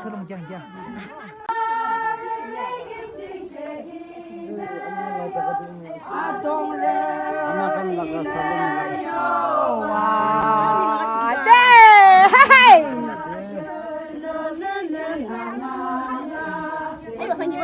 들으면 그냥. 와, 네, 헤이. 이거 선생님은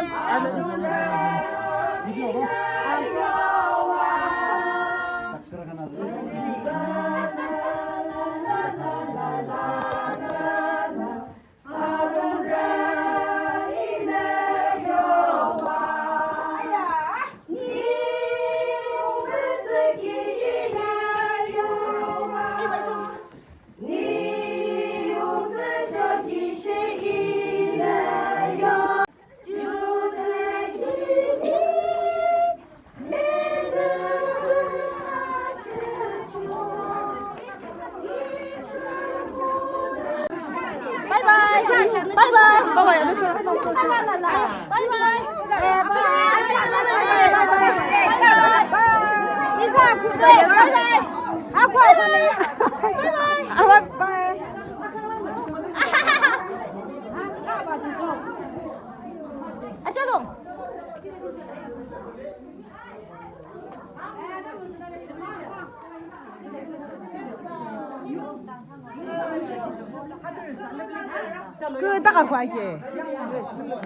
바이바이. 봐봐요. 너 좋아. 바이바이. 바이바이. 인사 굿데. 바이바이. 아파. 바이바이. 바이바이. 아셔동. 그 따가 과게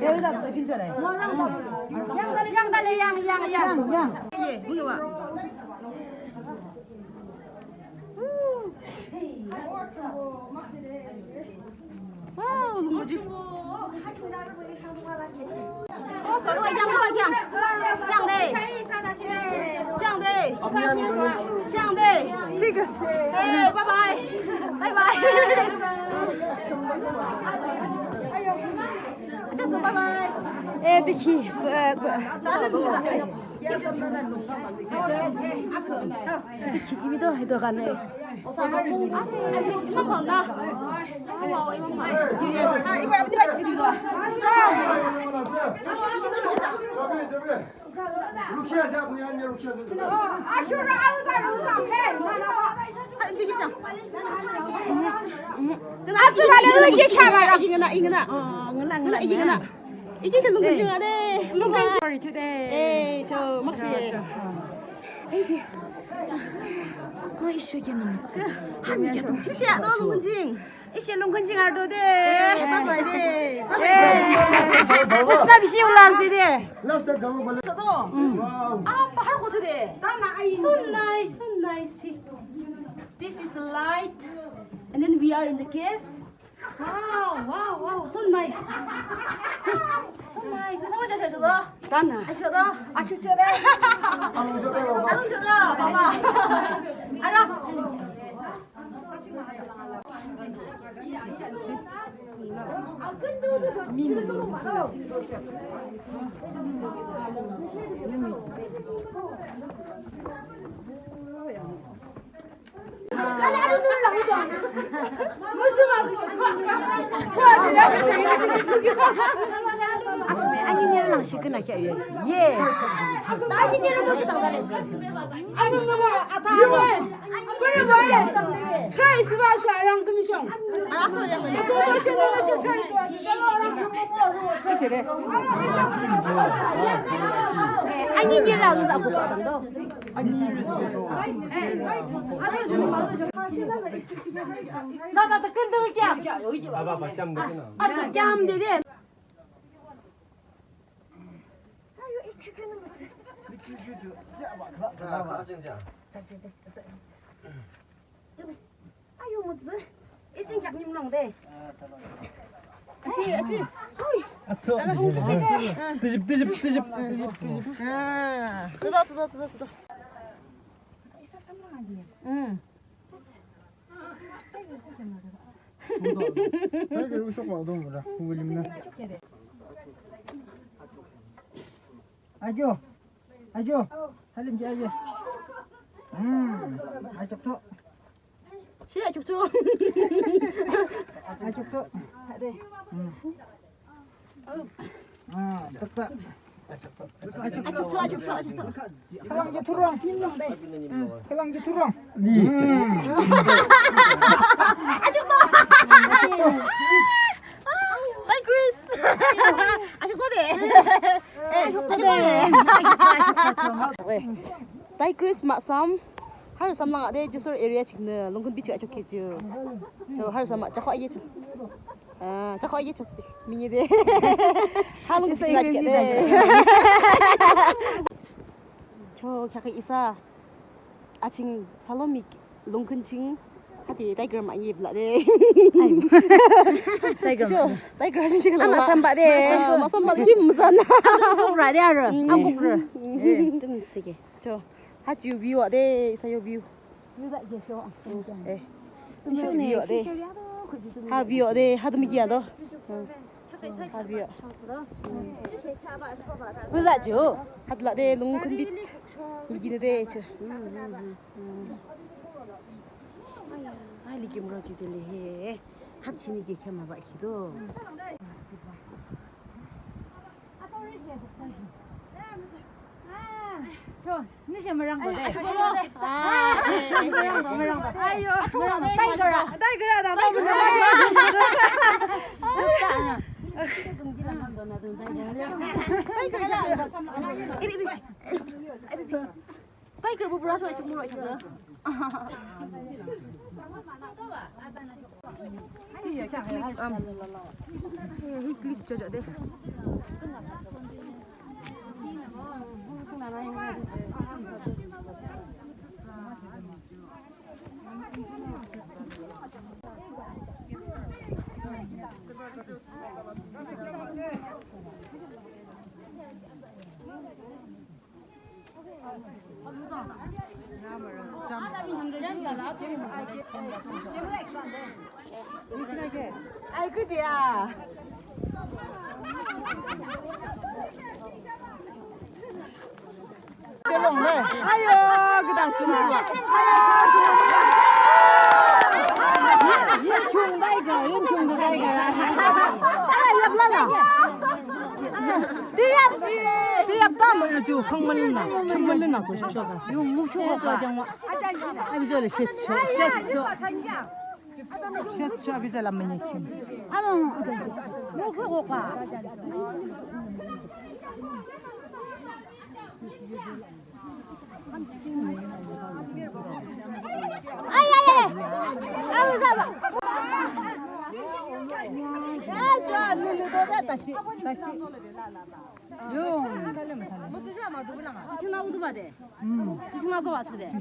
여기다 괜찮아. 양 달래 양. 예, 이거 봐. 와우, 너무 멋지. 짱대. 찍었어. 네, 바이바이. 됐어, 바이바이. 애들이 기집이도 해도가네. 이만 봤나? 이거 아버지 같이 기집이도 와. 루키아 샤브니 아니야 루키아 샤브. 아슈라 아우사 루상해. 되겠다. 아트발은 이게 캬가라 이거나. 이거나. 이게 제일 농근 중하네. 농근 sorry today. 에, 저 막시. Thank you. 너 이슈게 넘었지? 한 개. 시시야, 너 농근 중. 이시 농근 중 알도 돼. 바이바이. 무슨 비시 올라왔지? 라스트 가면 벌레. 저도. 와우. 아, 바로 고쳐대. So nice. This is light, and then we are in the cave. Wow, so nice. 상호자 잘 쳐도. 나나. 쳐도. 쳐도. 쳐도. 봐봐. 알아. 아니니랑 시끄나 해야지. 예. 아니니랑 도시 당달래. 아니 뭐 아다. 그래. 트라이스 봐, 샤랑 금이숑. 알았어, 그냥. 또 신호가 트라이스 봐. 그래. 아니니랑 나고 저던도. 나도 끈덕이야. 봐봐, 짬 되구나. 아, 짬 되네. 아유, 이 귀찮은 거지. 아유, 뭐지? 이진 작님 농대. 아치. 뜨집. 뜯어. 이사 삼랑 아니야. 응. 이거 우속 봐, 너무 뭐라. 궁금했나? 아주. 살림지 아주. 아주 좋. 시야 족족. 아주 좋. 네. 됐다. 아주 좋아. 할랑지 투랑. 할랑지 투랑. 아주 빨리 Hi Chris Maksam. Harus sama ngak deh justru area cina. Longkun bicu aja keju. So harus sama cakap aja tu. Cakap aja tu. Minyak deh. Halung selagi deh. So kakak Isa. Acing salomik longkun cing. Hati diagram aja belak deh. Diagram. Diagram cing kalau. Amat sambat deh. Amat sambat kim sana. Berat dia ada. Aku berat. Tengok sikit. So. Haju view deh, saya view. View tak je show. Show view deh. Ha view deh, ha tu migi ada. Ha view. View tak je. Ha tu lah deh, long kumbit. Migi deh je. Ay, lagi murah je deh. Hab sini je cuma buat itu. 저, 니시 뭐랑 거래? 뭐랑 거. 아유, 뭐랑 따이거라. 따이거라 나 너무 좋아. 따이거 뭐 브라서 이렇게 물어 있어. 클립 줘줘 돼. 아이 그디야. 찔롱네. 아유 그다 쓰나. 연총 나이가, 연총도 나이가. 아 yap라라. 대yap지. 대yap다 뭐 저 강물이나, 청물이나 보셔가. 요 무초가 가정와. 아비절에 셰초, 셰초. 셰초 아비절 안면 이렇게. 아무 뭐 그거 봐. 아유 잡아. 야, 저 룰루도 다시. 용. 지승나 우도 봐대. 지승나 저 와서 돼.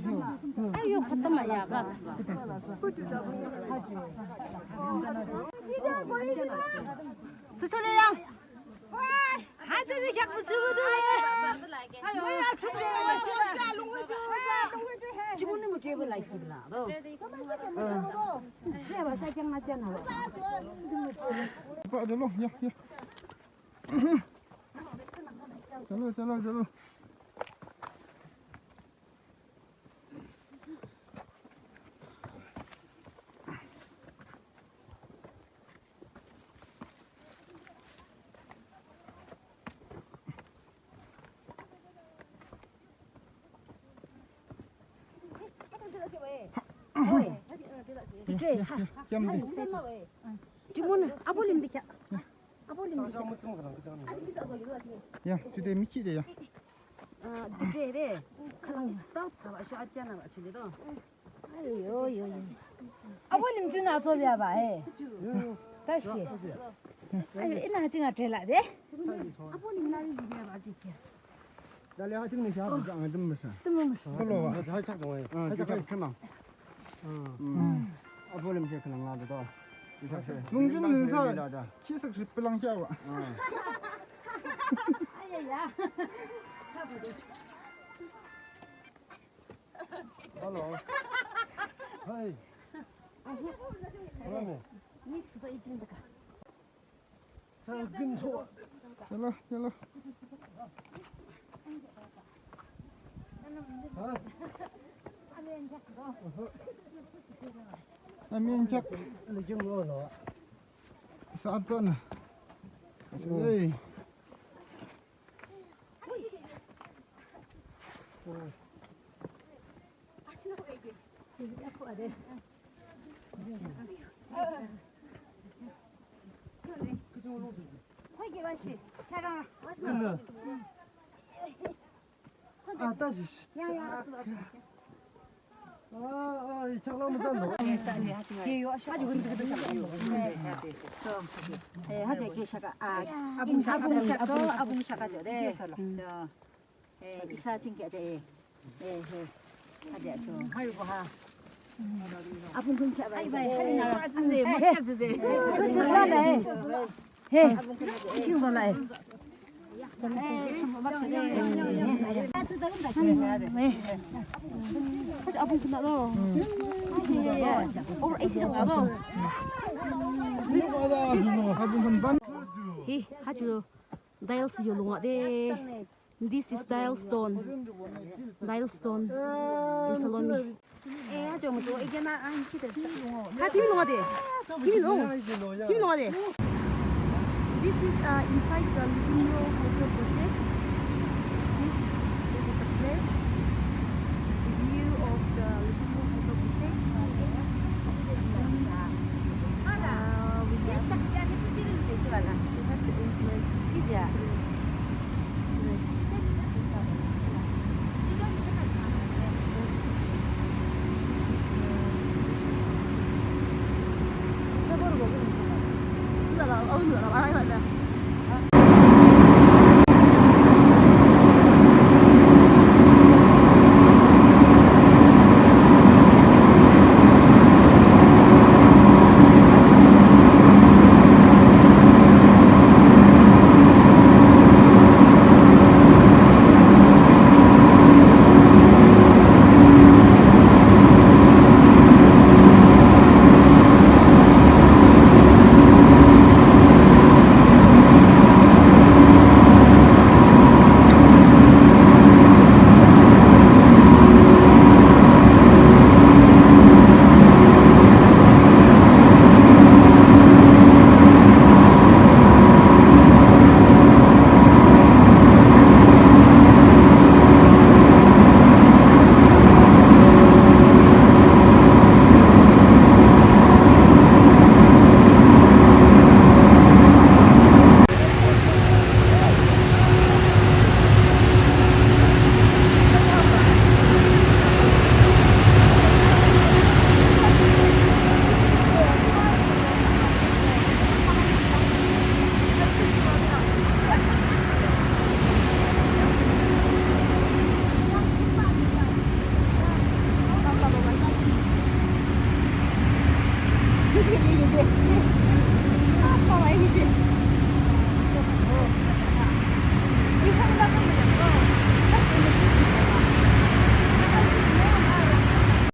아유 갔단 말이야. 봐. 수철이랑. 하늘이 자꾸 스무드네. 아유, 뭐야, 축제야. 시원자, 농구주 해. 기분은 뭐 제발 라이키라. 너. 그래 봐 사장 맞잖아. Pak dulu, ya, ya. Jalan. Jam đi. 주문은 아버님 비켜. Ya, sudah micik dia ya. 그래. 그냥 딱 잡아 셔잖아 맞추리도. 아유. 아버님 전화 줘봐 봐. 다시. 아유 이나 지가 될라 돼? 아버님 나이 이제 맞지. Dah lihat ni siapa jangan demes. 뜸을 Kalau 다 살짝 정해. 살짝 kenal. 아, 볼륨 제 그냥 나도. 농주는 사 키스 그 블랑 샤워. 아야야. 할로. 하이. 그러면 니 수도 있는데 가. 작은 소. Jalan. Amin cak. Ini jenggo lo. Saat sana. Hey. 회계 맛이 자랑. 그러면 아, 다시. 이 장난못 한다. 하자 계셔가 아붕샤가죠. 네. 이사 챙겨줘. 네. 하자 좀. 아이고 하. 아붕 근처 봐. 할인 빠지네. 못 찾으세. 해. 지금 봐라. 아붕 끝나도. 오늘 에이스 좀 가도. 히 하주. Dials yolong ade. This is dial stone. Dial stone. In Salome. 하죠 뭐 이게 나 키들. 다 팀이 농아대. 팀이 농아대. This is inside the Living Room Hotel project. This is the place. The view of the Living Room Hotel project. We have to influence. Iya. Nữa là ai lại nè. Apa lagi sih?